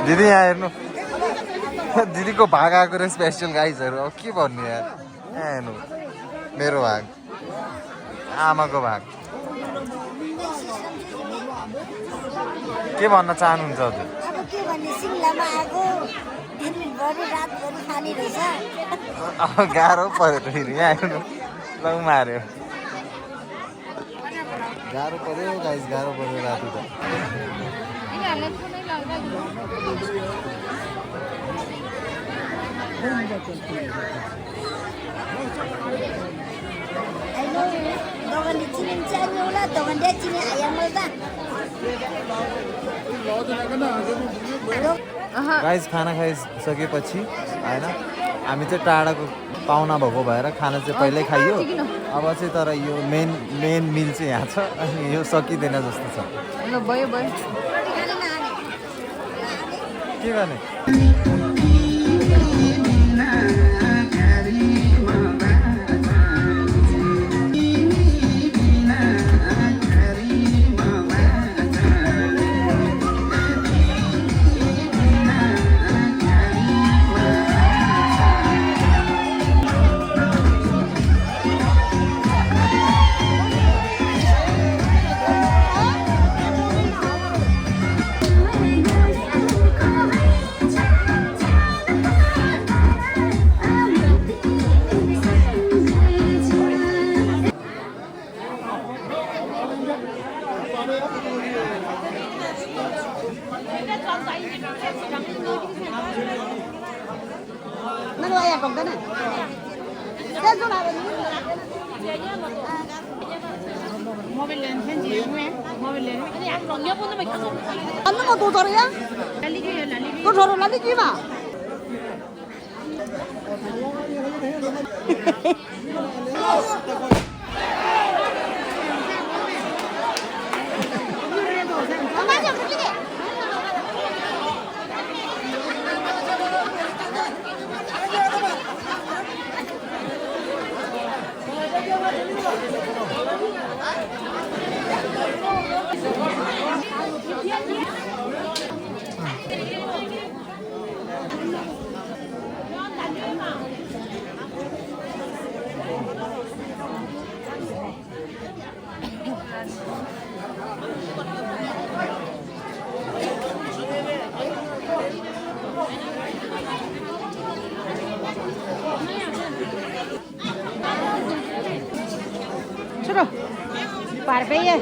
दिदी यहाँ हेर्नु दिदीको भाग आएको रे स्पेसल गाइजहरू अब के भन्नु यार यहाँ हेर्नु मेरो भाग आमाको भाग के भन्न चाहनुहुन्छ हजुर अब के भन्ने सिमलामा आएको दिनभरि रातभरि खाने रहेछ अब गाह्रो पर्यो त फेरि यहाँ हेर्नु लौ मार्यो गाह्रो पर्यो गाइस गाह्रो पर्यो राति त दोकानले चिनिन्छ होला दोकानले चिने आइहाल्छ गाइस खाना खाइसकेपछि होइन हामी चाहिँ टाढाको पाहुना भएको भएर खाना चाहिँ पहिल्यै खाइयो अब चाहिँ तर यो मेन मिल चाहिँ यहाँ छ अनि यो सकिँदैन जस्तो छ भयो के गर्ने ăn nó còn tụt rồi á tụt rồi là cái gì mà चलो पार पे ये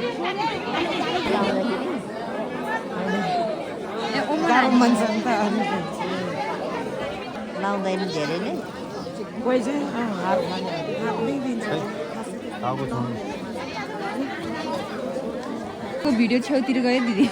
लाउँदैन धेरैले कोही चाहिँ भिडियो छेउतिर गयो दिदी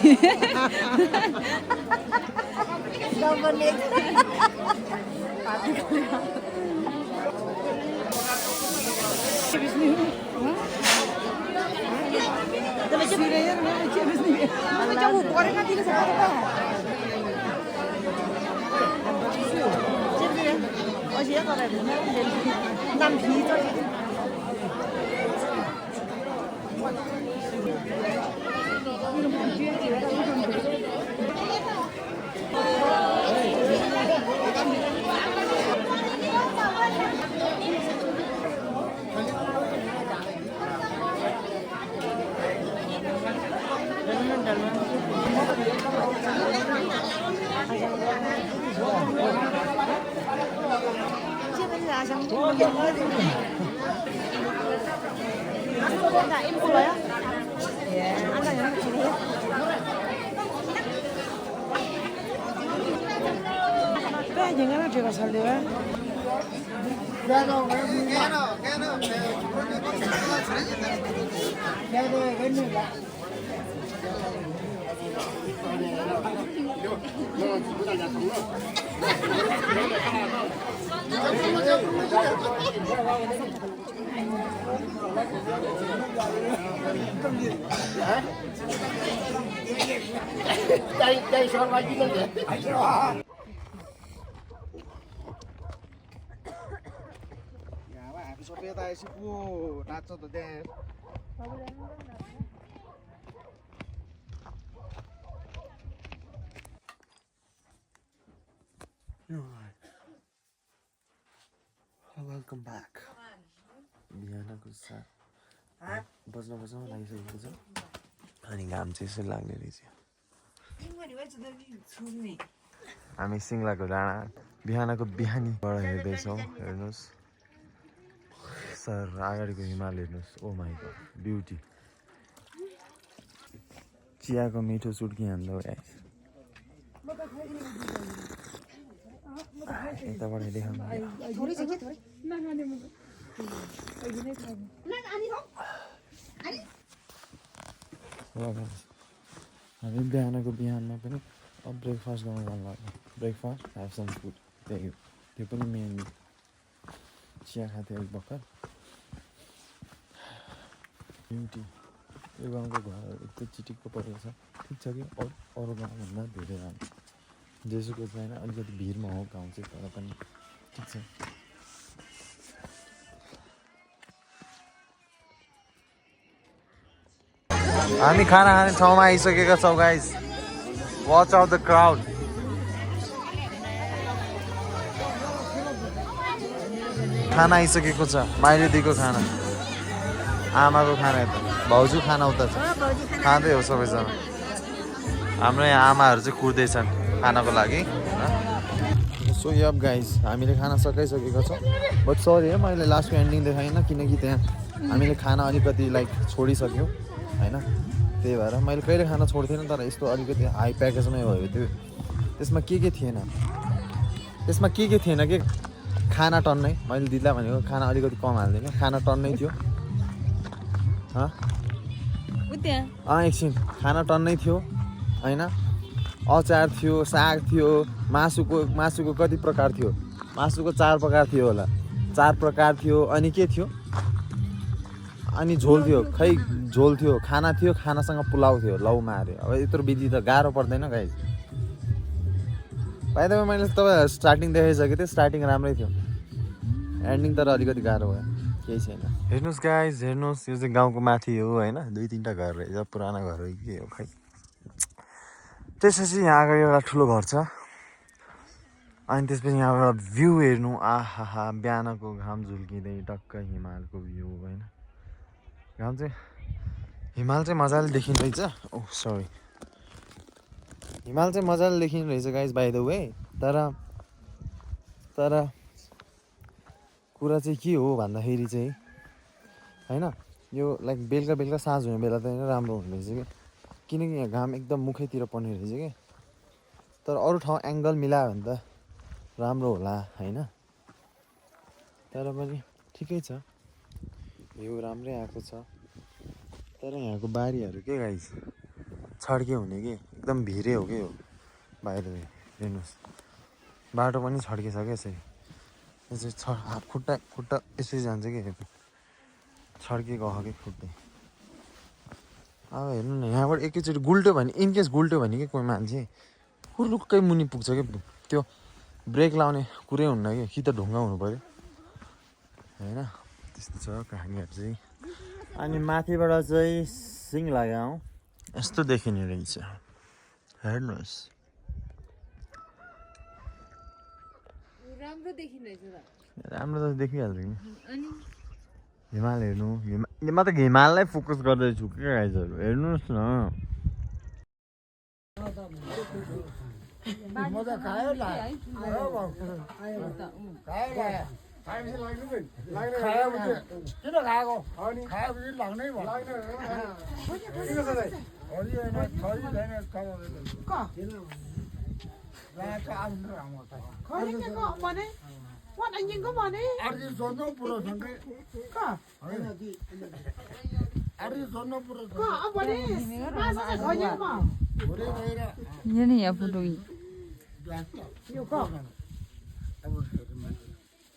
Jangan ada kasar dia. सबै यता आएपछि पो नाच्छ त त्यहाँ वेलकम ब्याक बिहानको 7 बज्न लागिसकेको छ अनि घाम चाहिँ यसो लाग्ने रहेछ हामी सिङ्लाको डाँडा बिहानको बिहानीबाट हेर्दैछौँ हेर्नुहोस् सर अगाडिको हिमाल हेर्नुहोस् ओ माई गड ब्युटी चियाको मिठो चुड्की हान्दा गाइस यताबाट देखाउनु हामी बिहानको बिहानमा पनि ब्रेकफास्ट गर्नु जानु लाग्यो ब्रेकफास्ट ह्याभ सम फुड त्यही त्यो पनि मेन चिया खाथ्यो एक भर्खर ब्युटी यो गाउँको घरहरू यस्तो चिटिक्क परेको छ ठिक छ कि अरू गाउँभन्दा धेरै राम्रो जेसुको छैन अलिकति भिरमा हो गाउँ चाहिँ तर पनि ठिक छ हामी खाना खाने ठाउँमा आइसकेका छौँ guys watch out the crowd खाना आइसकेको छ माइली दिएको खाना आमाको खाना यता भाउजू खाना उता छ खाँदै हो सबैजना हाम्रो यहाँ आमाहरू चाहिँ कुर्दैछन् खानाको लागि सो यप गाइस हामीले खाना सकाइसकेका छौँ बट सरी है मैले लास्टको एन्डिङ देखाइनँ किनकि त्यहाँ हामीले खाना अलिकति लाइक छोडिसक्यौँ होइन त्यही भएर मैले कहिले खाना छोड्थेन तर यस्तो अलिकति हाई प्याकेजमै भयो त्यो त्यसमा के थिएन त्यसमा के थिएन कि खाना टन्नै मैले दिदीलाई भनेको खाना अलिकति कम हाल्दिनँ खाना टन्नै थियो एकछिन खाना टन्नै थियो होइन अचार थियो साग थियो मासुको कति प्रकार थियो मासुको 4 प्रकार थियो होला 4 प्रकार थियो अनि के थियो अनि झोल थियो खै झोल थियो खानासँग पुलाउ थियो लौ मार्यो अब यत्रो विधि त गाह्रो पर्दैन गाइस बाइ द वे मैले तपाईँ स्टार्टिङ देखाइसकेको थिएँ स्टार्टिङ राम्रै थियो एन्डिङ तर अलिकति गाह्रो भयो केही छैन हेर्नुहोस् गाइस हेर्नुहोस् यो चाहिँ गाउँको माथि हो होइन 2-3टा घर रहेछ पुरानो घर हो के हो खै त्यसपछि यहाँ अगाडि एउटा ठुलो घर छ अनि त्यसपछि यहाँबाट भ्यू हेर्नु आहा बिहानको घाम झुल्किँदै टक्क हिमालको भ्यू होइन हिमाल चाहिँ मजाले देखिँदैछ ओह सरी हिमाल चाहिँ मजाले देखिँदो रहेछ गाइस बाइ द वे तर कुरा चाहिँ के हो भन्दाखेरि चाहिँ होइन यो लाइक बेलुका साँझ हुने बेला त राम्रो हुने रहेछ कि किनकि यहाँ घाम एकदम मुखैतिर पर्ने रहेछ कि तर अरू ठाउँ एङ्गल मिलायो भने त राम्रो होला होइन तर पनि ठिकै छ भ्यू राम्रै आएको छ तर यहाँको बारीहरू के गाइस छड्के हुने कि एकदम भिरै हो कि हो बाहिर हेर्नुहोस् बाटो पनि छड्किसक्यो यसरी यो चाहिँ खुट्टा यसरी जान्छ कि छड्केको हो कि खुट्टै अब हेर्नु न यहाँबाट एकैचोटि गुल्ट्यो भने इनकेस गुल्ट्यो भने कि कोही मान्छे हुर्लुक्कै मुनि पुग्छ कि त्यो ब्रेक लाउने कुरै हुन्न कि त ढुङ्गा हुनु पऱ्यो होइन त्यस्तो छ कहानीहरू चाहिँ अनि माथिबाट चाहिँ सिङ्ला गाउँ यस्तो देखिने रहेछ हेर्नुहोस् राम्रो त देखिहाल्छ नि हिमाल हेर्नु म त हिमाललाई फोकस गर्दैछु के गाइजहरू हेर्नुहोस् न anh có mà đấy. Arizona pura sangke. Có. Arizona pura. Có ông vào đấy. Masa sẽ có nhớ mà. Ini nih ya foto ini. Nhiều có.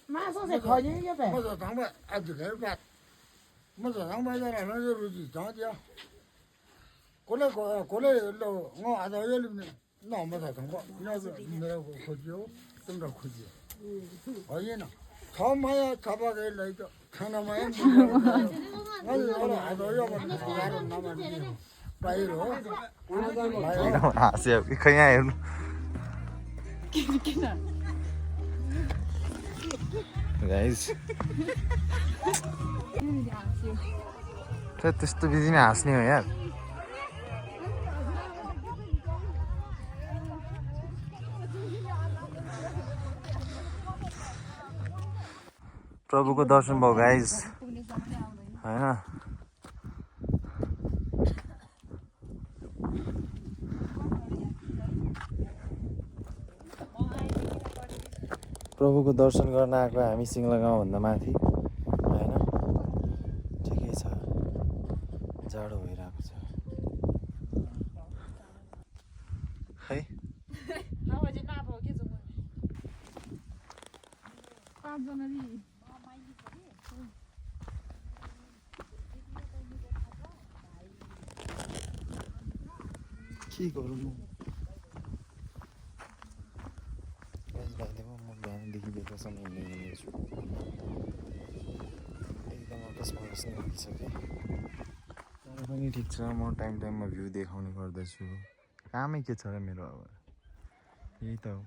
Masa sẽ có nhớ như vậy. Masa thằng bạn ăn được cái bạn. Masa thằng bạn ra nó rồi gì chả chứ. Cô lấy lo ngõ ở đây luôn. Nó mà thằng bạn nó rồi khó chịu, tâm trạng khó chịu. 어이나 처음에 잡아갈 라이도 하나만에 나도 아도요만 나를 남았네 바이로 hasil kayaknya guys त्यस्तो busy नै हाँस्ने हो यार प्रभुको दर्शन भयो guys हैन प्रभुको दर्शन गर्न आएको हामी सिङ्गला गाउँभन्दा माथि हैन ठिकै छ जाडो भइरहेको छ खै के गरौँ म बिहानदेखि बेलुकासम्म हिँड्छु एकदम अकस्मात लागिसक्यो तर पनि ठिक छ म टाइममा भ्यू देखाउने गर्दछु कामै के छ र मेरो अब यही त हो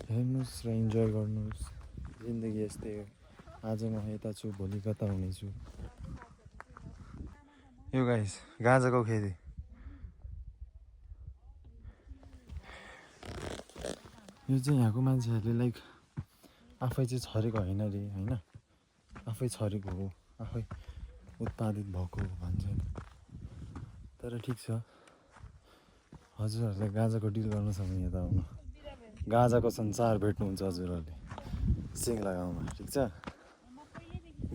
हेर्नुहोस् र इन्जोय गर्नुहोस् जिन्दगी यस्तै हो आज म यता छु भोलि कता हुनेछु यो गाइस गाजाको खेती यो चाहिँ यहाँको मान्छेहरूले लाइक आफै चाहिँ छरेको होइन रे होइन आफै छरेको हो आफै उत्पादित भएको हो भन्छन् तर ठिक छ हजुरहरूलाई गाजाको डिल गर्नु छ भने यता आउनु गाजाको संसार भेट्नुहुन्छ हजुरहरूले सिङ्गला गाउँमा ठिक छ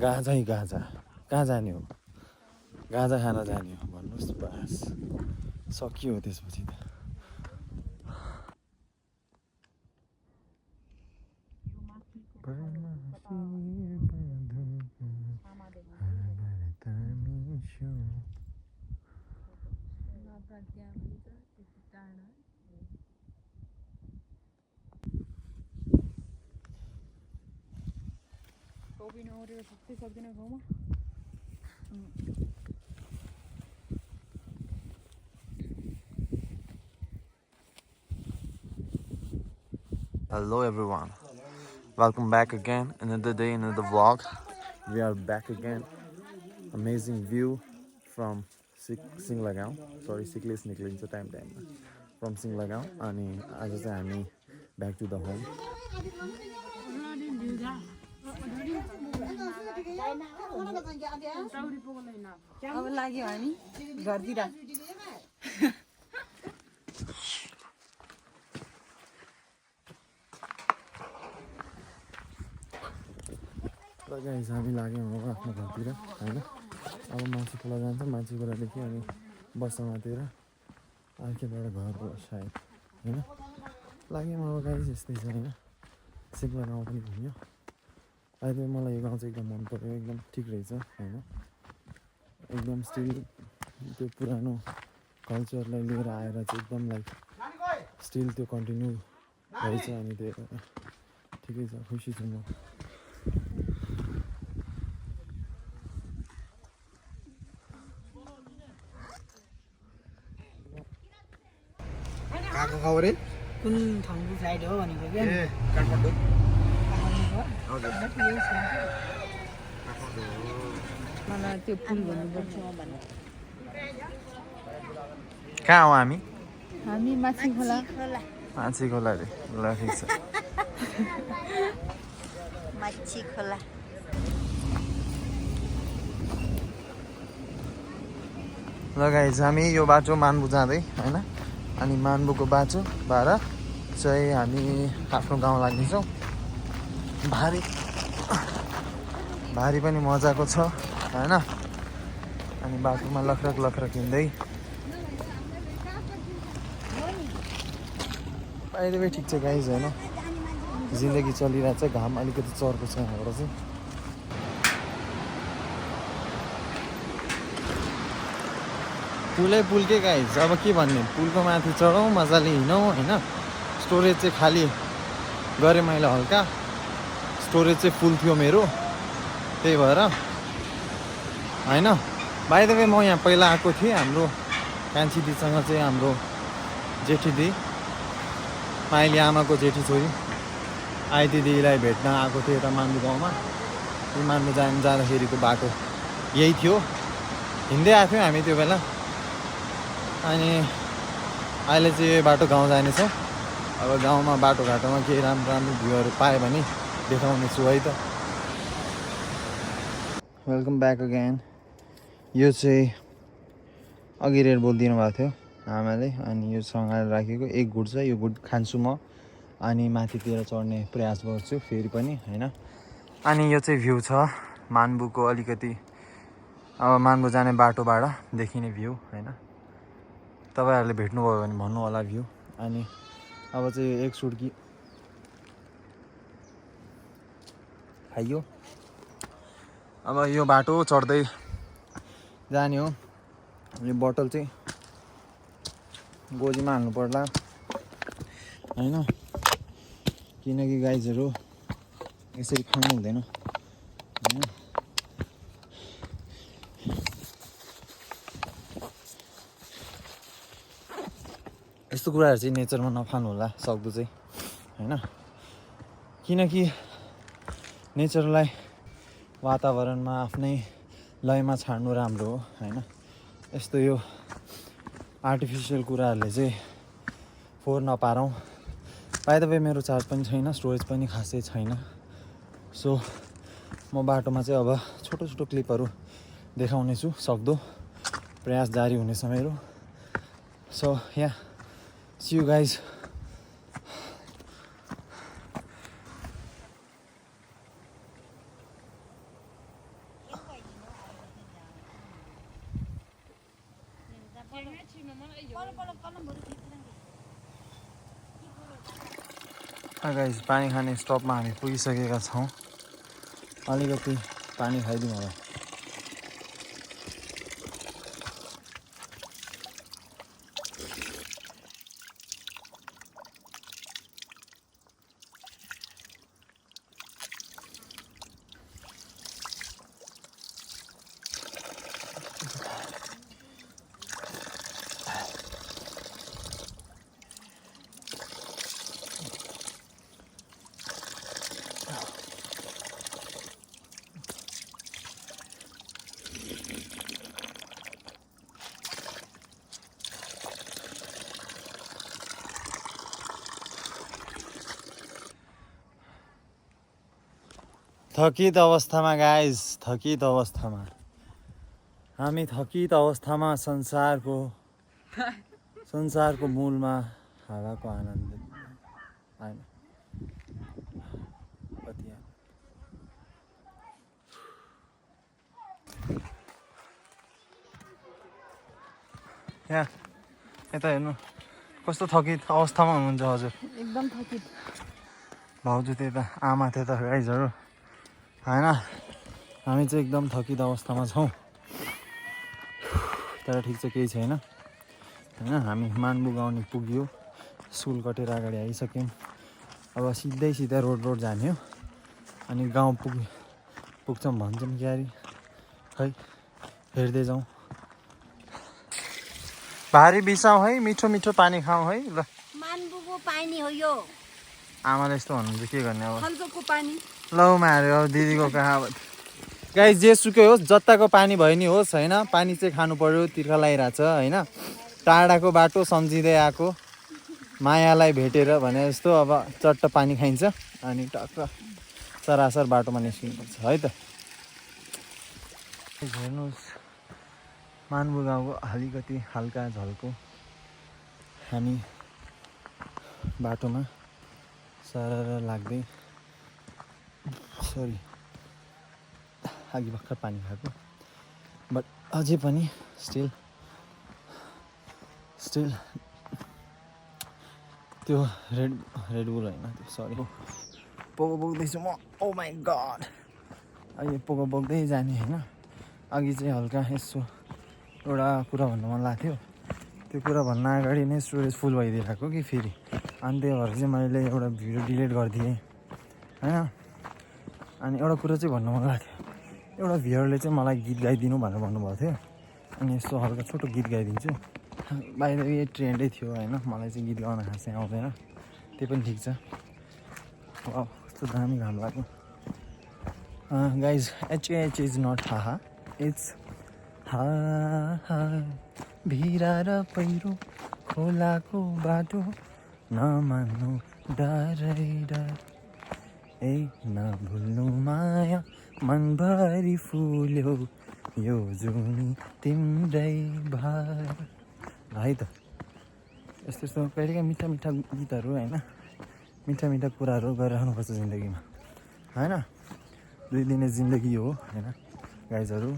गाजै गाजा कहाँ जाने हो गाजा खान जाने हो भन्नुहोस् बस सकियो त्यसपछि त Hello everyone, welcome back again, another day, another vlog. We are back again. Amazing view from Singlagaon. Sorry, Siklis निक्लिन्छ time from Singlagaon अनि आज चाहिँ हामी back to the home. अब लाग्यो हामी घरतिर ल गाइस हामी लाग्यौँ अब आफ्नो घरतिर हैन अब मान्छे खोला जान्छ मान्छे खोलादेखि अनि बसमातिर अर्केबाट घर हो सायद हैन लाग्यौँ अब गाइस यस्तै छ हैन सिक्ला गाउँ पनि घुम्यो अहिले मलाई यो गाउँ चाहिँ एकदम मन पर्यो एकदम ठिक रहेछ हैन एकदम स्टिल त्यो पुरानो कल्चरलाई लिएर आएर चाहिँ एकदम लाइक स्टिल त्यो कन्टिन्यू रहेछ अनि त्यो ठिकै छ खुसी छु म काको खबर कुन ठाउँको फ्लाइट हो भनेको क्या ए काठमाडौँ मलाई त्यो पुल भन्नुपर्छ भने कहाँ हो हामी हामी माछी खोला माछी खोला रे ल ठिक छ माछी खोला ल गाइस हामी यो बाटो मानबु जाँदै हैन अनि मानबुको बाटोबाट चाहिँ हामी आफ्नो गाउँ लाग्नेछौँ भारी पनि मजाको छ हैन अनि बाटोमा लखरक हिँड्दै अहिले ठिक छ गाइस हैन जिन्दगी चलिरहेछ घाम अलिकति चर्को छ यहाँबाट चाहिँ पुलकै गाइस अब के भन्ने पुलको माथि चढौँ मजाले हिँडौँ हैन स्टोरेज चाहिँ खाली गरेँ मैले हल्का स्टोरेज चाहिँ फुल थियो मेरो त्यही भएर हैन बाइ द वे म यहाँ पहिला आएको थिएँ हाम्रो कान्छी दिदीसँग चाहिँ हाम्रो जेठी दिदी माइली आमाको जेठी छोरी आइती दिदीलाई भेट्न आएको थियो यता मान्डु गाउँमा। मान्डु जाँदाखेरिको बाटो यही थियो, हिँड्दै आएको थियौँ हामी त्यो बेला। अनि अहिले चाहिँ यो बाटो गाउँ जानेछौँ। अब गाउँमा बाटोघाटोमा केही राम्रो राम्रो भ्यूहरू पाएँ भने देखाउने छु है त। Welcome back again. यो चाहिँ अघि रेड बुल दिनुभएको थियो आमाले, अनि यो सँगालेर राखेको एक गुड छ। यो गुड खान्छु म, अनि माथितिर चढ्ने प्रयास गर्छु फेरि पनि होइन। अनि यो चाहिँ भ्यू छ मान्बुको, अलिकति अब मान्बु जाने बाटोबाट देखिने भ्यू होइन। तपाईँहरूले भेट्नुभयो भने भन्नु होला भ्यू। अनि अब चाहिँ एक सुड्की खाइयो। अब यो बाटो चढ्दै जाने हो। यो बोतल चाहिँ गोजीमा हाल्नु पर्ला होइन, किनकि गाइजहरू यसरी खानु हुँदैन होइन। यस्तो कुराहरू चाहिँ नेचरमा नखानु होला सक्दो चाहिँ होइन, किनकि नेचरलाई वातावरणमा आफ्नै लयमा छाड्नु राम्रो हो होइन। यस्तो यो आर्टिफिसियल कुराहरूले चाहिँ फोहोर नपारौँ। बाइ द वे मेरो चार्ज पनि छैन, स्टोरेज पनि खासै छैन। सो म बाटोमा चाहिँ अब छोटो छोटो क्लिपहरू देखाउने छु, सक्दो प्रयास जारी हुनेछ मेरो। So yeah see you guys. Guys पानी खाने स्टपमा हामी पुगिसकेका छौँ। अलिकति पानी खाइदिउँ होला। थकित अवस्थामा गाइज, थकित अवस्थामा हामी थकित अवस्थामा संसारको मूलमा हावाको आनन्द आएन। यहाँ यता हेर्नु कस्तो थकित अवस्थामा हुनुहुन्छ हजुर। एकदम थकित। भाउजू त्यता, आमा त्यता गाइजहरू होइन। हामी चाहिँ एकदम थकित अवस्थामा छौँ, तर ठिक छ केही छैन होइन। हामी मान्बु गाउँ पुग्यो, स्कुल कटेर अगाडि आइसक्यौँ। अब सिधै रोड जाने हो, अनि गाउँ पुग्छौँ भन्छौँ क्यारी खै हेर्दै जाउँ। भारी बिसाउँ है, मिठो मिठो पानी खाउँ है। ल मान्बुको पानी हो यो। आमाले यस्तो भन्नुहुन्छ के गर्ने अब। खल्जोको पानी लौ मार्यो अब दिदीको कहाँ। गाइस जे सुकै होस्, जताको पानी भयो नि होस् होइन, पानी चाहिँ खानु पर्यो। तिर्खा लगाइरहेछ होइन, टाढाको बाटो सम्झिँदै आएको मायालाई भेटेर भने जस्तो अब चट्ट पानी खाइन्छ अनि टक्क सरासर बाटोमा निस्किनुपर्छ है त। हेर्नुहोस् मान्बु गाउँको अलिकति हल्का झल्को हामी बाटोमा सरर लाग्दै, सरी अघि भर्खर पानी खाएको, बट अझै पनि स्टिल त्यो रेड बुल होइन त्यो, सरी पोको बोक्दैछु म। ओ माई गड, अहिले पोको बोक्दै जाने होइन। अघि चाहिँ हल्का यसो एउटा कुरा भन्नु मन लाग्थ्यो, त्यो कुरा भन्न अगाडि नै स्टोरेज फुल भइदिएको कि फेरि, अनि त्यही भएर चाहिँ मैले एउटा भिडियो डिलिट गरिदिएँ होइन। अनि एउटा कुरा चाहिँ भन्नु मन लाग्थ्यो, एउटा भ्युअरले चाहिँ मलाई गीत गाइदिनु भनेर भन्नुभएको थियो, अनि यस्तो हल्का छोटो गीत गाइदिन्छु। बाहिर यो ट्रेन्डै थियो होइन, मलाई चाहिँ गीत गाउन खासै आउँदैन, त्यो पनि ठिक छ। वाह कस्तो दामी घाम लाग्यो गाइज HAH इज नट हाहा इट्स हा भिरा र पहिरो खोलाको बाटो नमान्नु डरै डर ए नभुल्नु माया मनभरि फुल्यो यो जुनी तिम्रै भर है त यस्तो यस्तो कहिलेकाहीँ मिठा मिठा गीतहरू होइन मिठा मिठा कुराहरू गरिरहनुपर्छ जिन्दगीमा होइन 2 दिने जिन्दगी हो होइन गाइजहरू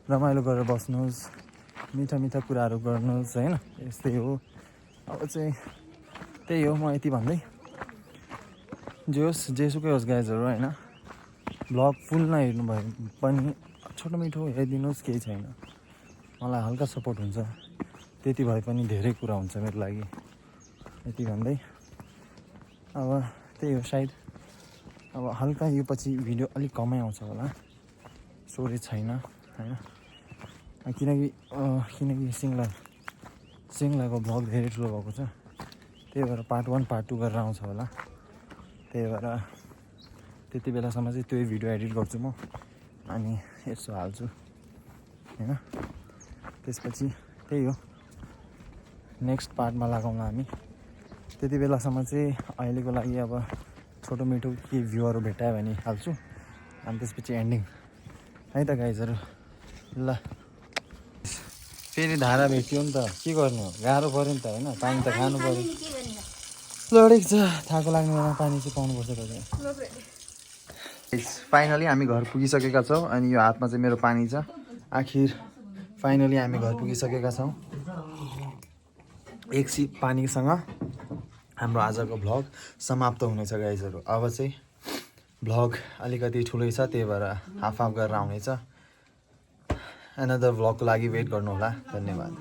रमाइलो गरेर बस्नुहोस् मिठा मिठा कुराहरू गर्नुहोस् होइन यस्तै हो अब चाहिँ त्यही हो म यति भन्दै जे होस् जेसुकै होस् गाइजहरू होइन ब्लग फुल नहेर्नु भयो पनि छोटो मिठो हेरिदिनुहोस् केही छैन मलाई हल्का सपोर्ट हुन्छ त्यति भए पनि धेरै कुरा हुन्छ मेरो लागि यति भन्दै अब त्यही हो सायद अब हल्का यो पछि भिडियो अलिक कमै आउँछ होला स्टोरेज छैन होइन किनकि सिङ्लाको भ्लग धेरै ठुलो भएको छ त्यही भएर पार्ट 1 पार्ट 2 गरेर आउँछ होला त्यही भएर त्यति बेलासम्म चाहिँ त्यो भिडियो एडिट गर्छु म अनि यसो हाल्छु होइन त्यसपछि त्यही हो नेक्स्ट पार्टमा लगाउँला हामी त्यति बेलासम्म चाहिँ अहिलेको लागि अब छोटो मिठो के भ्यूहरू भेटायो भने हाल्छु अनि त्यसपछि एन्डिङ है त गाइजहरू ल फेरि धारा भेट्यो नि त के गर्नु हो गाह्रो पऱ्यो नि त होइन पानी त खानु पऱ्यो लडेको छ थाको लाग्ने बेलामा पानी चाहिँ पाउनुपर्छ तपाईँ फाइनली हामी घर पुगिसकेका छौँ अनि यो हातमा चाहिँ मेरो पानी छ आखिर फाइनली हामी घर पुगिसकेका छौँ एक सिप पानीसँग हाम्रो आजको भ्लग समाप्त हुनेछ गाइजहरू अब चाहिँ भ्लग अलिकति ठुलै छ त्यही भएर हाफ गरेर आउनेछ एनदर भ्लगको लागि वेट गर्नुहोला धन्यवाद